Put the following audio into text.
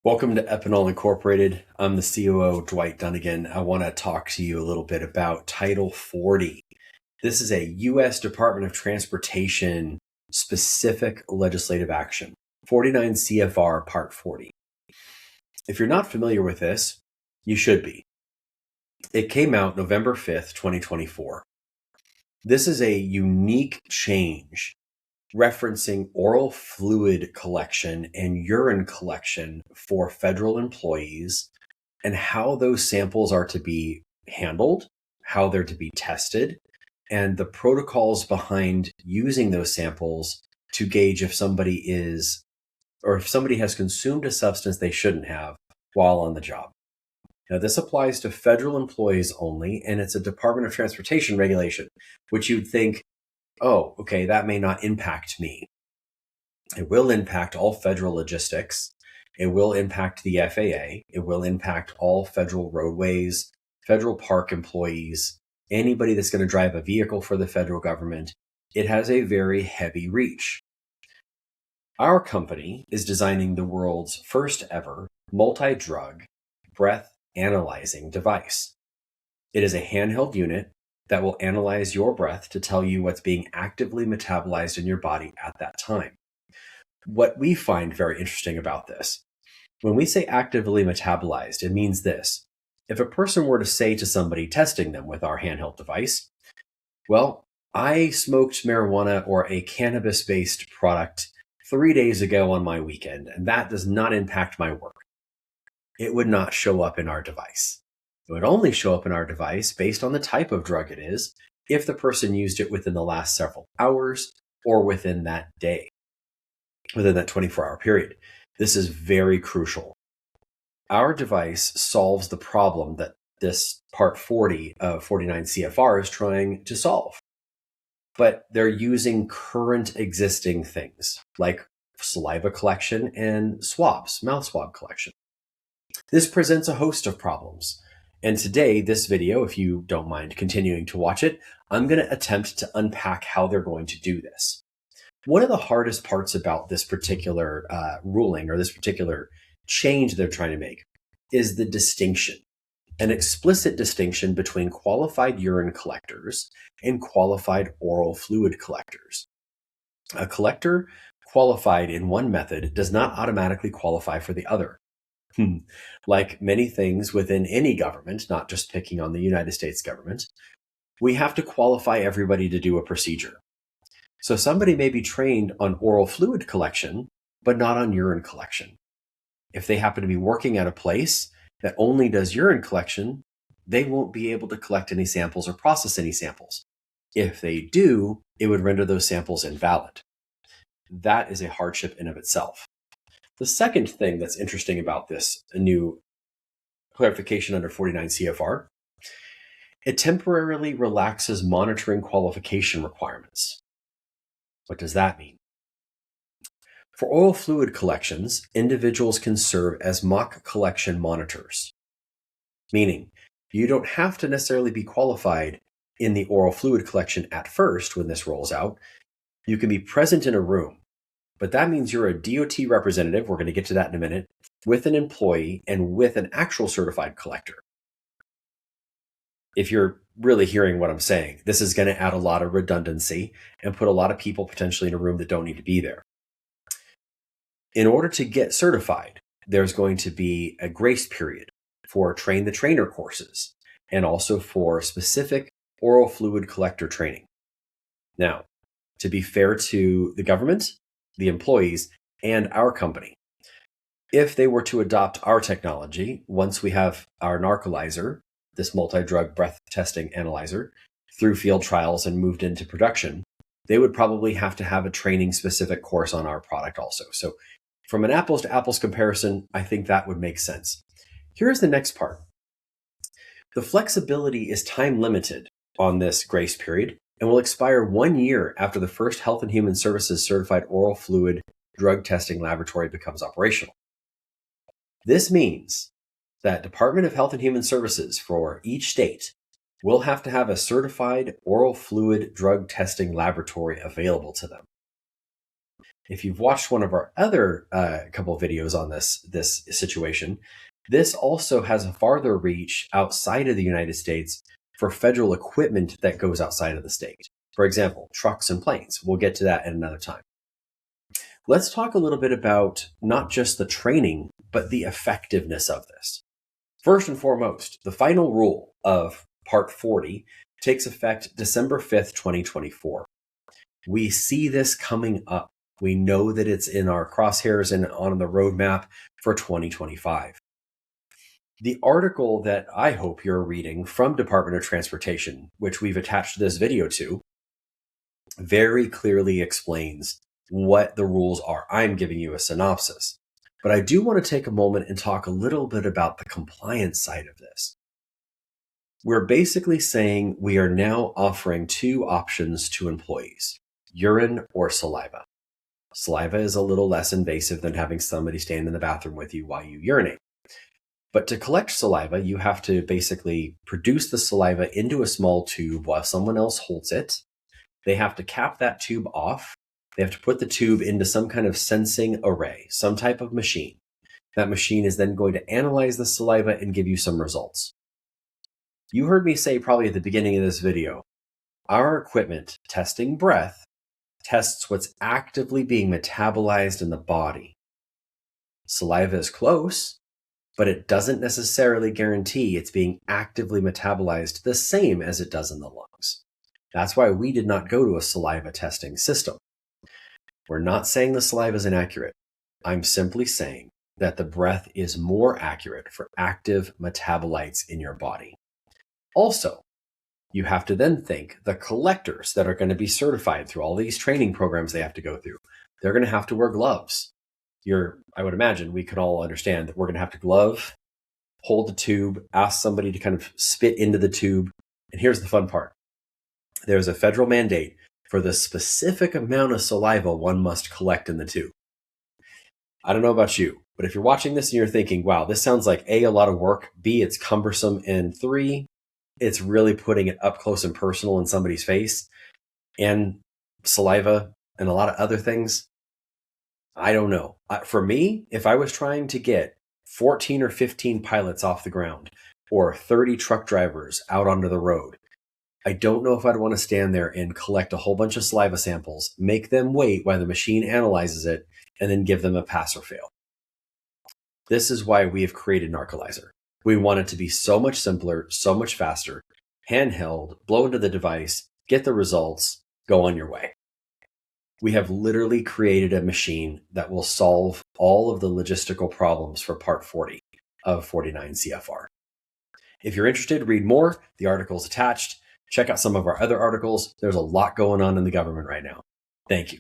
Welcome to Ethanol Incorporated. I'm the COO, Dwight Dunnigan. I want to talk to you a little bit about Title 40. This is a U.S. Department of Transportation specific legislative action, 49 CFR Part 40. If you're not familiar with this, you should be. It came out November 5th, 2024. This is a unique change referencing oral fluid collection and urine collection for federal employees and how those samples are to be handled, how they're to be tested, and the protocols behind using those samples to gauge if somebody is or if somebody has consumed a substance they shouldn't have while on the job. Now, this applies to federal employees only, and it's a Department of Transportation regulation, which you'd think, oh, okay, that may not impact me. It will impact all federal logistics. It will impact the FAA. It will impact all federal roadways, federal park employees, anybody that's going to drive a vehicle for the federal government. It has a very heavy reach. Our company is designing the world's first ever multi-drug breath analyzing device. It is a handheld unit that will analyze your breath to tell you what's being actively metabolized in your body at that time. What we find very interesting about this, when we say actively metabolized, it means this. If a person were to say to somebody testing them with our handheld device, well, I smoked marijuana or a cannabis-based product 3 days ago on my weekend, and that does not impact my work. It would not show up in our device. It would only show up in our device based on the type of drug it is, if the person used it within the last several hours or within that day, within that 24-hour period. This is very crucial. Our device solves the problem that this Part 40 of 49 CFR is trying to solve. But they're using current existing things like saliva collection and swabs, mouth swab collection. This presents a host of problems. And today, this video, if you don't mind continuing to watch it, I'm going to attempt to unpack how they're going to do this. One of the hardest parts about this particular ruling or this particular change they're trying to make is the distinction, an explicit distinction between qualified urine collectors and qualified oral fluid collectors. A collector qualified in one method does not automatically qualify for the other. Like many things within any government, not just picking on the United States government, we have to qualify everybody to do a procedure. So somebody may be trained on oral fluid collection, but not on urine collection. If they happen to be working at a place that only does urine collection, they won't be able to collect any samples or process any samples. If they do, it would render those samples invalid. That is a hardship in of itself. The second thing that's interesting about this new clarification under 49 CFR, it temporarily relaxes monitoring qualification requirements. What does that mean? For oil fluid collections, individuals can serve as mock collection monitors, meaning you don't have to necessarily be qualified in the oral fluid collection at first when this rolls out. You can be present in a room. But that means you're a DOT representative, we're going to get to that in a minute, with an employee and with an actual certified collector. If you're really hearing what I'm saying, this is going to add a lot of redundancy and put a lot of people potentially in a room that don't need to be there. In order to get certified, there's going to be a grace period for train the trainer courses and also for specific oral fluid collector training. Now, to be fair to the government, the employees, and our company, if they were to adopt our technology, once we have our narcolyzer, this multi-drug breath testing analyzer, through field trials and moved into production, they would probably have to have a training specific course on our product also. So from an apples to apples comparison, I think that would make sense. Here's the next part. The flexibility is time limited on this grace period and will expire 1 year after the first Health and Human Services certified oral fluid drug testing laboratory becomes operational. This means that Department of Health and Human Services for each state will have to have a certified oral fluid drug testing laboratory available to them. If you've watched one of our other couple of videos on this situation, this also has a farther reach outside of the United States for federal equipment that goes outside of the state. For example, trucks and planes. We'll get to that at another time. Let's talk a little bit about not just the training, but the effectiveness of this. First and foremost, the final rule of Part 40 takes effect December 5th, 2024. We see this coming up. We know that it's in our crosshairs and on the roadmap for 2025. The article that I hope you're reading from Department of Transportation, which we've attached this video to, very clearly explains what the rules are. I'm giving you a synopsis, but I do want to take a moment and talk a little bit about the compliance side of this. We're basically saying we are now offering two options to employees: urine or saliva. Saliva is a little less invasive than having somebody stand in the bathroom with you while you urinate. But to collect saliva, you have to basically produce the saliva into a small tube while someone else holds it. They have to cap that tube off. They have to put the tube into some kind of sensing array, some type of machine. That machine is then going to analyze the saliva and give you some results. You heard me say probably at the beginning of this video, our equipment testing breath tests what's actively being metabolized in the body. Saliva is close, but it doesn't necessarily guarantee it's being actively metabolized the same as it does in the lungs. That's why we did not go to a saliva testing system. We're not saying the saliva is inaccurate. I'm simply saying that the breath is more accurate for active metabolites in your body. Also, you have to then think the collectors that are going to be certified through all these training programs they have to go through. They're going to have to wear gloves. I would imagine we could all understand that we're going to have to glove, hold the tube, ask somebody to kind of spit into the tube. And here's the fun part. There's a federal mandate for the specific amount of saliva one must collect in the tube. I don't know about you, but if you're watching this and you're thinking, wow, this sounds like A, a lot of work, B, it's cumbersome, and 3, it's really putting it up close and personal in somebody's face, and saliva and a lot of other things, I don't know. For me, if I was trying to get 14 or 15 pilots off the ground or 30 truck drivers out onto the road, I don't know if I'd want to stand there and collect a whole bunch of saliva samples, make them wait while the machine analyzes it, and then give them a pass or fail. This is why we have created Narcolyzer. We want it to be so much simpler, so much faster, handheld, blow into the device, get the results, go on your way. We have literally created a machine that will solve all of the logistical problems for Part 40 of 49 CFR. If you're interested, read more. The article is attached. Check out some of our other articles. There's a lot going on in the government right now. Thank you.